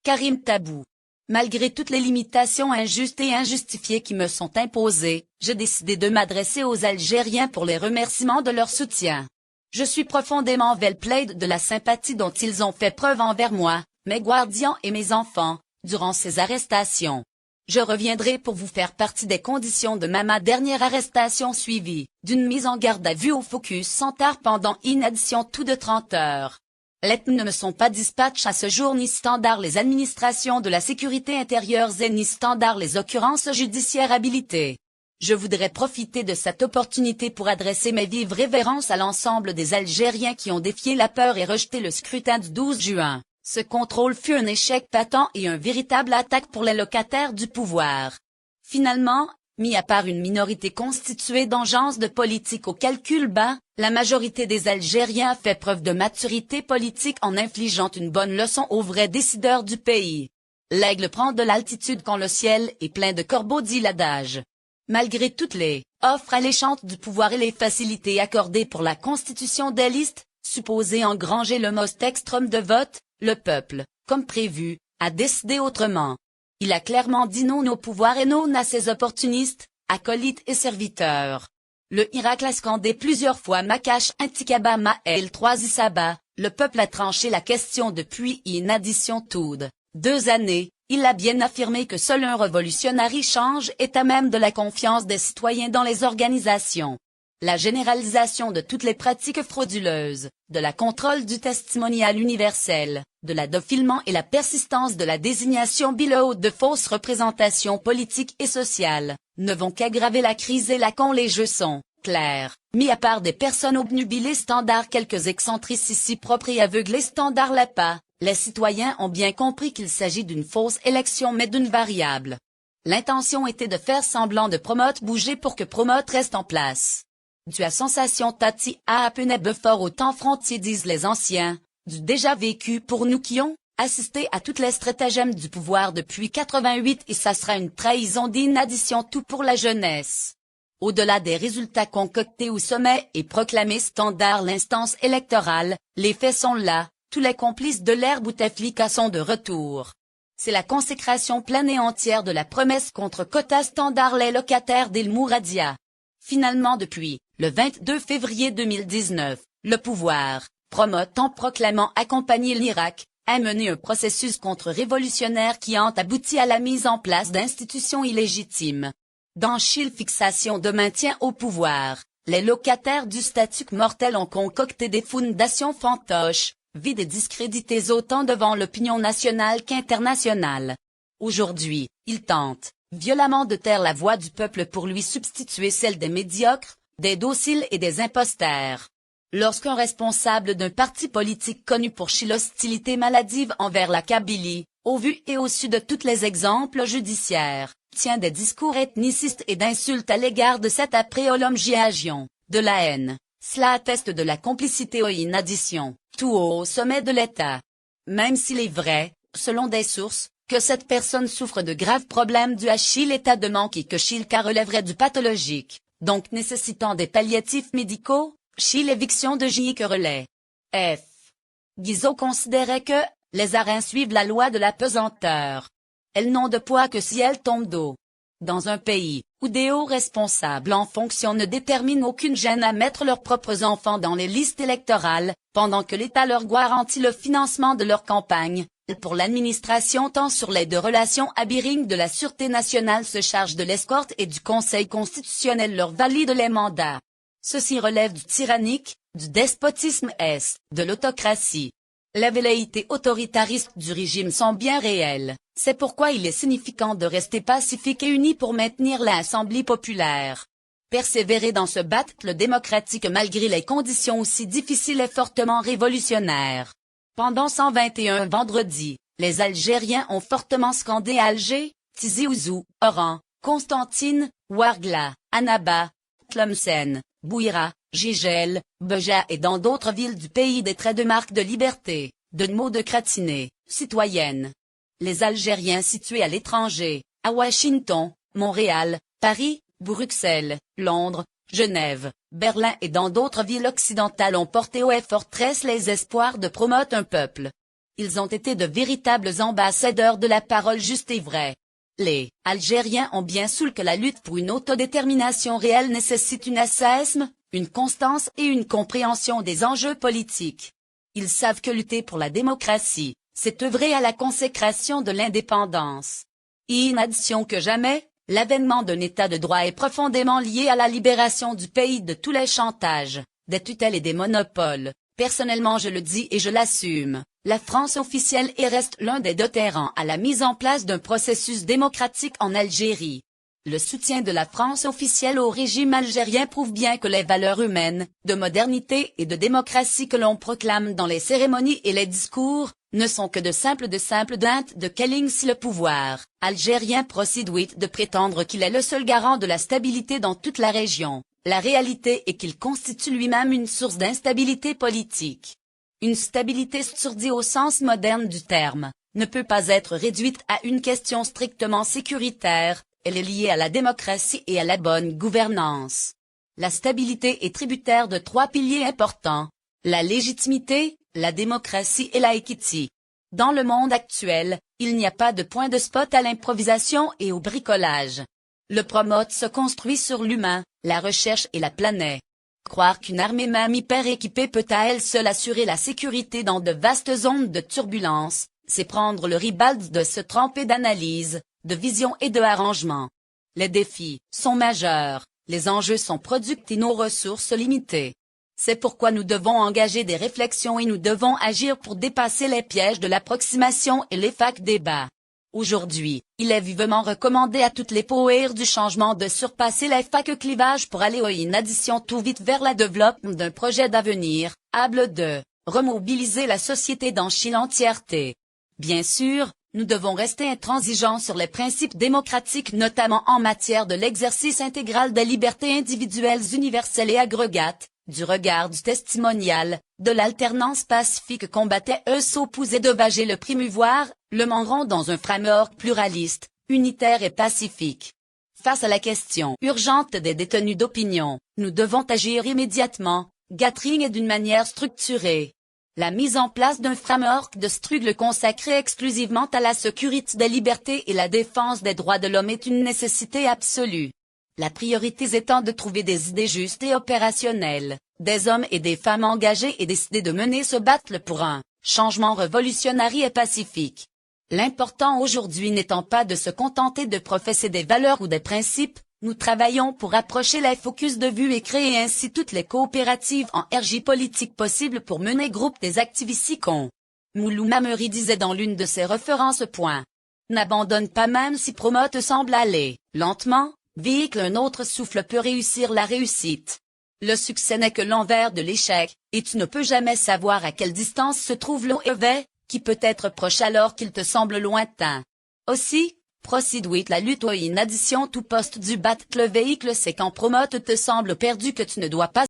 Karim Tabou. Malgré toutes les limitations injustes et injustifiées qui me sont imposées, j'ai décidé de m'adresser aux Algériens pour les remerciements de leur soutien. Je suis profondément well-pleased de la sympathie dont ils ont fait preuve envers moi, mes guardians et mes enfants, durant ces arrestations. Je reviendrai pour vous faire partie des conditions de ma dernière arrestation suivie d'une mise en garde à vue au Focus Center pendant une addition tout de 30 heures. Les ne me sont pas dispatchs à ce jour ni standard les administrations de la sécurité intérieure et ni standard les occurrences judiciaires habilitées. Je voudrais profiter de cette opportunité pour adresser mes vives révérences à l'ensemble des Algériens qui ont défié la peur et rejeté le scrutin du 12 juin. Ce contrôle fut un échec patent et un véritable attaque pour les locataires du pouvoir. Finalement, mis à part une minorité constituée d'engeance de politique au calcul bas, la majorité des Algériens a fait preuve de maturité politique en infligeant une bonne leçon aux vrais décideurs du pays. L'aigle prend de l'altitude quand le ciel est plein de corbeaux, dit l'adage. Malgré toutes les offres alléchantes du pouvoir et les facilités accordées pour la constitution des listes, supposées engranger le most extrême de vote, le peuple, comme prévu, a décidé autrement. Il a clairement dit non au pouvoir et non à ses opportunistes, acolytes et serviteurs. Le Irak l'a scandé plusieurs fois Makash Intikaba Ma'el 3 Isaba, le peuple a tranché la question depuis une addition toute 2 années, il a bien affirmé que seul un révolutionnaire change est à même de la confiance des citoyens dans les organisations. La généralisation de toutes les pratiques frauduleuses, de la contrôle du testimonial universel, de l'adophilement et la persistance de la désignation bilan de fausses représentations politiques et sociales, ne vont qu'aggraver la crise et les jeux sont clairs. Mis à part des personnes obnubilées standards quelques excentricités propres et aveuglés standards l'APA, les citoyens ont bien compris qu'il s'agit d'une fausse élection mais d'une variable. L'intention était de faire semblant de Promote bouger pour que Promote reste en place. Du à sensation tati à appeneb fort au temps frontier disent les anciens, du déjà vécu pour nous qui ont assisté à toutes les stratagèmes du pouvoir depuis 88 et ça sera une trahison d'inaddition tout pour la jeunesse. Au-delà des résultats concoctés au sommet et proclamés standard l'instance électorale, les faits sont là, tous les complices de l'ère Bouteflika sont de retour. C'est la consécration pleine et entière de la promesse contre quota standard les locataires d'El Mouradia. Finalement depuis le 22 février 2019, le pouvoir, Promote en proclamant accompagner l'Irak, a mené un processus contre-révolutionnaire qui a abouti à la mise en place d'institutions illégitimes. Dans Chile fixation de maintien au pouvoir, les locataires du statut mortel ont concocté des fondations fantoches, vides et discréditées autant devant l'opinion nationale qu'internationale. Aujourd'hui, ils tentent violemment de taire la voix du peuple pour lui substituer celle des médiocres, des dociles et des imposteurs. Lorsqu'un responsable d'un parti politique connu pour l'hostilité maladive envers la Kabylie, au vu et au su de tous les exemples judiciaires, tient des discours ethnicistes et d'insultes à l'égard de cet apréolomgiagion, de la haine, cela atteste de la complicité ou inaddition, tout haut au sommet de l'État. Même s'il est vrai, selon des sources, que cette personne souffre de graves problèmes dus à l'état de manque et que Chilka relèverait du pathologique, donc nécessitant des palliatifs médicaux, l'éviction de J.I.K. relais. F. Guizot considérait que les arènes suivent la loi de la pesanteur. Elles n'ont de poids que si elles tombent d'eau. Dans un pays où des hauts responsables en fonction ne déterminent aucune gêne à mettre leurs propres enfants dans les listes électorales, pendant que l'État leur garantit le financement de leur campagne, pour l'administration tant sur les deux relations abyrinques de la Sûreté nationale se charge de l'escorte et du Conseil constitutionnel leur valide les mandats. Ceci relève du tyrannique, du despotisme de l'autocratie. Les velléités autoritaristes du régime sont bien réelles, c'est pourquoi il est significant de rester pacifique et uni pour maintenir l'Assemblée populaire. Persévérer dans ce battle démocratique malgré les conditions aussi difficiles et fortement révolutionnaires. Pendant 121 vendredis, les Algériens ont fortement scandé à Alger, Tizi Ouzou, Oran, Constantine, Ouargla, Annaba, Tlemcen, Bouira, Gigel, Beja et dans d'autres villes du pays des traits de marque de liberté, de mots de cratinée, citoyenne. Les Algériens situés à l'étranger, à Washington, Montréal, Paris, Bruxelles, Londres, Genève, Berlin et dans d'autres villes occidentales ont porté au fortress les espoirs de promouvoir un peuple Ils ont été de véritables ambassadeurs de la parole juste et vraie. Les Algériens ont bien su que la lutte pour une autodétermination réelle nécessite une ascèsme, une constance et une compréhension des enjeux politiques. Ils savent que lutter pour la démocratie, c'est œuvrer à la consécration de l'indépendance. Et en addition que jamais, l'avènement d'un État de droit est profondément lié à la libération du pays de tous les chantages, des tutelles et des monopoles. Personnellement je le dis et je l'assume, la France officielle est reste l'un des déterrants à la mise en place d'un processus démocratique en Algérie. Le soutien de la France officielle au régime algérien prouve bien que les valeurs humaines, de modernité et de démocratie que l'on proclame dans les cérémonies et les discours, ne sont que de simples dintes de Kelling si le pouvoir algérien procède de prétendre qu'il est le seul garant de la stabilité dans toute la région. La réalité est qu'il constitue lui-même une source d'instabilité politique. Une stabilité sturdie au sens moderne du terme, ne peut pas être réduite à une question strictement sécuritaire, elle est liée à la démocratie et à la bonne gouvernance. La stabilité est tributaire de 3 piliers importants, la légitimité, la démocratie et la équité. Dans le monde actuel, il n'y a pas de point de spot à l'improvisation et au bricolage. Le promote se construit sur l'humain, la recherche et la planète. Croire qu'une armée même hyper équipée peut à elle seule assurer la sécurité dans de vastes zones de turbulence, c'est prendre le ribald de se tremper d'analyse, de vision et de arrangement. Les défis sont majeurs, les enjeux sont productifs et nos ressources limitées. C'est pourquoi nous devons engager des réflexions et nous devons agir pour dépasser les pièges de l'approximation et les fake débats. Aujourd'hui, il est vivement recommandé à toutes les poètes du changement de surpasser les fake clivages pour aller une addition tout vite vers la développement d'un projet d'avenir, able de remobiliser la société dans l'entièreté. Bien sûr, nous devons rester intransigeants sur les principes démocratiques notamment en matière de l'exercice intégral des libertés individuelles universelles et agrégates, du regard du testimonial, de l'alternance pacifique combattait s'opposer de vager le promouvoir, le mangeront dans un framework pluraliste, unitaire et pacifique. Face à la question urgente des détenus d'opinion, nous devons agir immédiatement, gathering et d'une manière structurée. La mise en place d'un framework de struggle consacré exclusivement à la sécurité des libertés et la défense des droits de l'homme est une nécessité absolue. La priorité étant de trouver des idées justes et opérationnelles, des hommes et des femmes engagés et décidés de mener ce battle pour un changement révolutionnaire et pacifique. L'important aujourd'hui n'étant pas de se contenter de professer des valeurs ou des principes, nous travaillons pour approcher les focus de vue et créer ainsi toutes les coopératives en RJ politique possibles pour mener groupe des activistes con. Moulou Mamery disait dans l'une de ses références. N'abandonne pas même si promote semble aller lentement, véhicule un autre souffle peut réussir la réussite. Le succès n'est que l'envers de l'échec, et tu ne peux jamais savoir à quelle distance se trouve l'objet, qui peut être proche alors qu'il te semble lointain. Aussi, procède la lutte ou une addition tout poste du battre le véhicule c'est quand promote te semble perdu que tu ne dois pas